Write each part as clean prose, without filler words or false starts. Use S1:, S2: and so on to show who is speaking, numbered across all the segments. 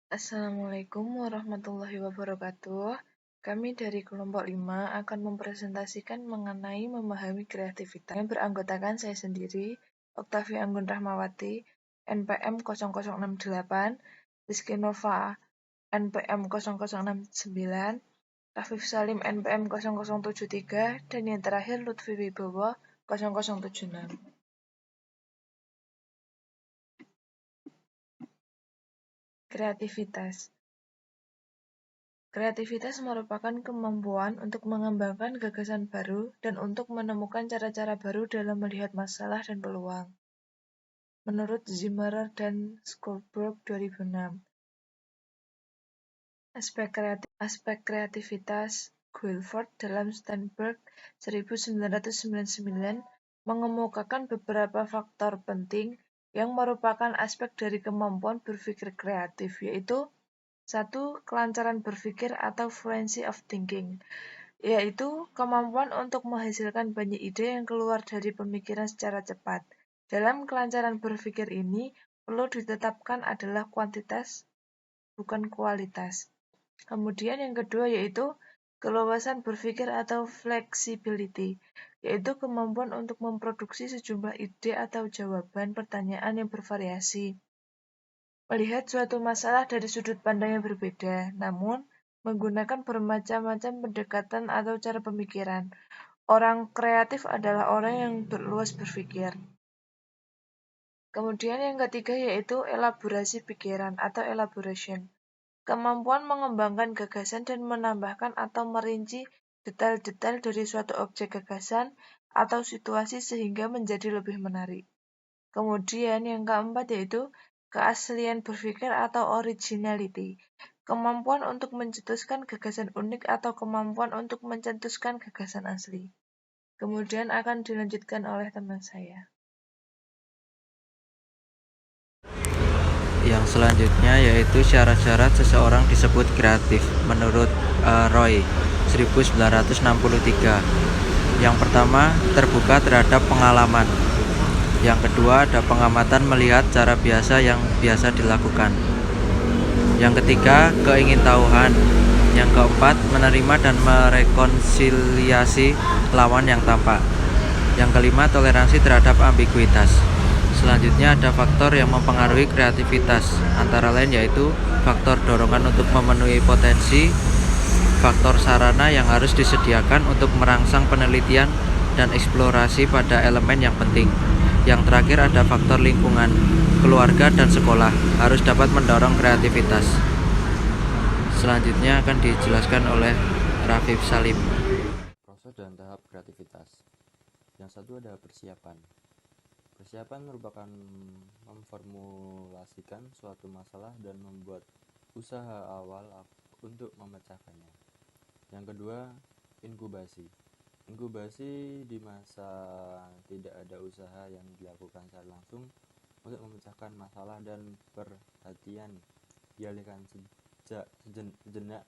S1: Assalamualaikum warahmatullahi wabarakatuh. Kami dari kelompok 5 akan mempresentasikan mengenai memahami kreativitas yang beranggotakan saya sendiri, Oktavia Anggun Rahmawati, NPM 0068, Rizky Nova, NPM 0069, Rafif Salim NPM 0073, dan yang terakhir Lutfi Wibowo 0076. Kreativitas. Kreativitas merupakan kemampuan untuk mengembangkan gagasan baru dan untuk menemukan cara-cara baru dalam melihat masalah dan peluang. Menurut Zimmerer dan Skolberg 2006. Aspek kreativitas Guilford dalam Sternberg 1999 mengemukakan beberapa faktor penting yang merupakan aspek dari kemampuan berpikir kreatif, yaitu 1. Kelancaran berpikir atau fluency of thinking, yaitu kemampuan untuk menghasilkan banyak ide yang keluar dari pemikiran secara cepat. Dalam kelancaran berpikir ini, perlu ditetapkan adalah kuantitas, bukan kualitas. Kemudian yang kedua yaitu keluasan berpikir atau flexibility, yaitu kemampuan untuk memproduksi sejumlah ide atau jawaban pertanyaan yang bervariasi. Melihat suatu masalah dari sudut pandang yang berbeda, namun menggunakan bermacam-macam pendekatan atau cara pemikiran. Orang kreatif adalah orang yang luas berpikir. Kemudian yang ketiga yaitu elaborasi pikiran atau elaboration. Kemampuan mengembangkan gagasan dan menambahkan atau merinci detail-detail dari suatu objek gagasan atau situasi sehingga menjadi lebih menarik. Kemudian yang keempat yaitu keaslian berpikir atau originality. Kemampuan untuk mencetuskan gagasan unik atau kemampuan untuk mencetuskan gagasan asli. Kemudian akan dilanjutkan oleh teman saya.
S2: Yang selanjutnya yaitu syarat-syarat seseorang disebut kreatif menurut Roy 1963. Yang pertama, terbuka terhadap pengalaman. Yang kedua, ada pengamatan melihat cara biasa yang biasa dilakukan. Yang ketiga, keingintahuan. Yang keempat, menerima dan merekonsiliasi lawan yang tampak. Yang kelima, toleransi terhadap ambiguitas. Selanjutnya ada faktor yang mempengaruhi kreativitas, antara lain yaitu faktor dorongan untuk memenuhi potensi, faktor sarana yang harus disediakan untuk merangsang penelitian dan eksplorasi pada elemen yang penting. Yang terakhir ada faktor lingkungan, keluarga dan sekolah harus dapat mendorong kreativitas. Selanjutnya akan dijelaskan oleh Rafif Salim.
S3: Proses dan tahap kreativitas. Yang satu ada persiapan. Persiapan merupakan memformulasikan suatu masalah dan membuat usaha awal untuk memecahkannya. Yang kedua, inkubasi. Inkubasi di masa tidak ada usaha yang dilakukan secara langsung untuk memecahkan masalah dan perhatian dialihkan sejenak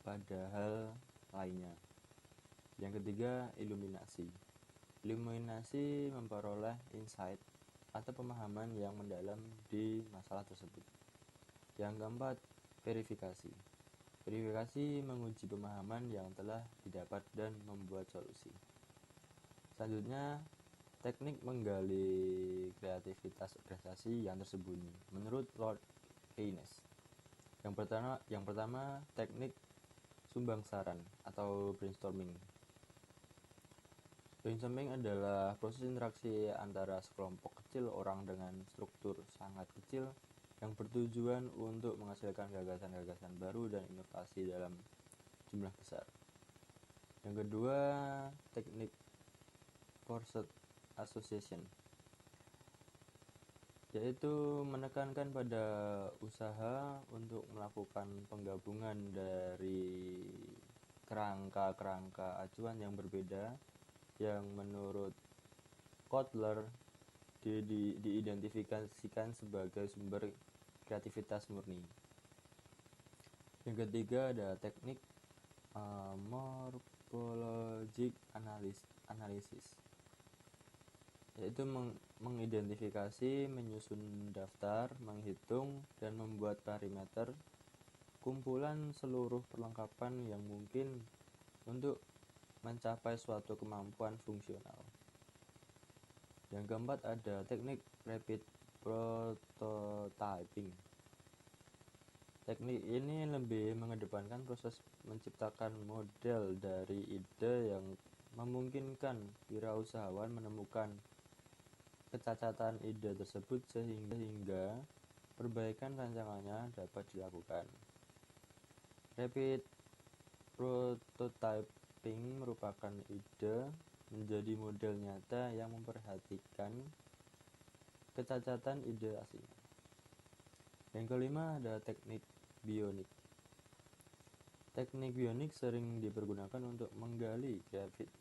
S3: pada hal lainnya. Yang ketiga, iluminasi. Iluminasi memperoleh insight atau pemahaman yang mendalam di masalah tersebut. Yang keempat, verifikasi. Verifikasi menguji pemahaman yang telah didapat dan membuat solusi. Selanjutnya, teknik menggali kreativitas organisasi yang tersembunyi menurut Lord Keynes. Yang pertama, teknik sumbangsaran atau brainstorming. Brainstorming adalah proses interaksi antara sekelompok kecil orang dengan struktur sangat kecil yang bertujuan untuk menghasilkan gagasan-gagasan baru dan inovasi dalam jumlah besar. Yang kedua, teknik forced association, yaitu menekankan pada usaha untuk melakukan penggabungan dari kerangka-kerangka acuan yang berbeda yang menurut Kotler diidentifikasikan sebagai sumber kreativitas murni. Yang ketiga ada teknik morphologic analysis, yaitu mengidentifikasi, menyusun daftar, menghitung, dan membuat parameter kumpulan seluruh perlengkapan yang mungkin untuk mencapai suatu kemampuan fungsional. Yang keempat ada teknik rapid prototyping. Teknik ini lebih mengedepankan proses menciptakan model dari ide yang memungkinkan wirausahawan menemukan kecacatan ide tersebut sehingga perbaikan rancangannya dapat dilakukan. Rapid prototyping merupakan ide menjadi model nyata yang memperhatikan kecacatan ide aslinya. Yang kelima ada teknik bionik. Teknik bionik sering dipergunakan untuk menggali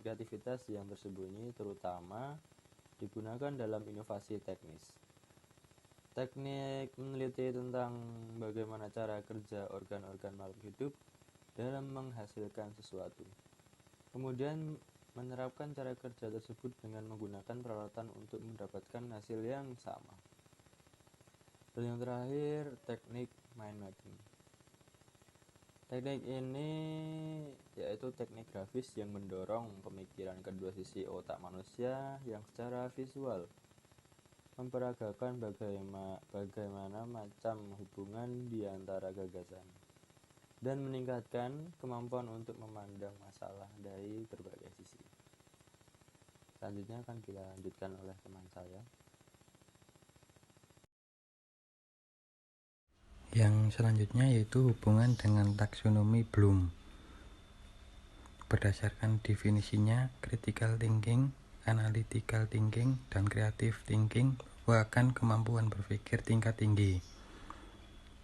S3: kreativitas yang tersembunyi, terutama digunakan dalam inovasi teknis. Teknik meneliti tentang bagaimana cara kerja organ-organ makhluk hidup dalam menghasilkan sesuatu. Kemudian menerapkan cara kerja tersebut dengan menggunakan peralatan untuk mendapatkan hasil yang sama. Dan yang terakhir, teknik mind mapping. Teknik ini yaitu teknik grafis yang mendorong pemikiran kedua sisi otak manusia yang secara visual memperagakan bagaimana macam hubungan di antara gagasan dan meningkatkan kemampuan untuk memandang masalah dari berbagai sisi. Selanjutnya akan dilanjutkan oleh teman saya.
S4: Yang selanjutnya yaitu hubungan dengan taksonomi Bloom. Berdasarkan definisinya, critical thinking, analytical thinking, dan creative thinking merupakan kemampuan berpikir tingkat tinggi.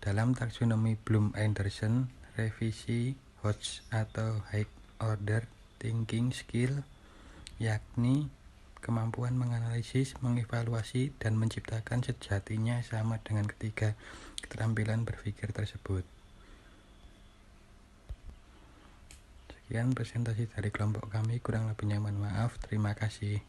S4: Dalam taksonomi Bloom-Anderson, revisi Hodge atau high order thinking skill, yakni kemampuan menganalisis, mengevaluasi, dan menciptakan sejatinya sama dengan ketiga keterampilan berpikir tersebut. Sekian presentasi dari kelompok kami, kurang lebihnya mohon maaf. Terima kasih.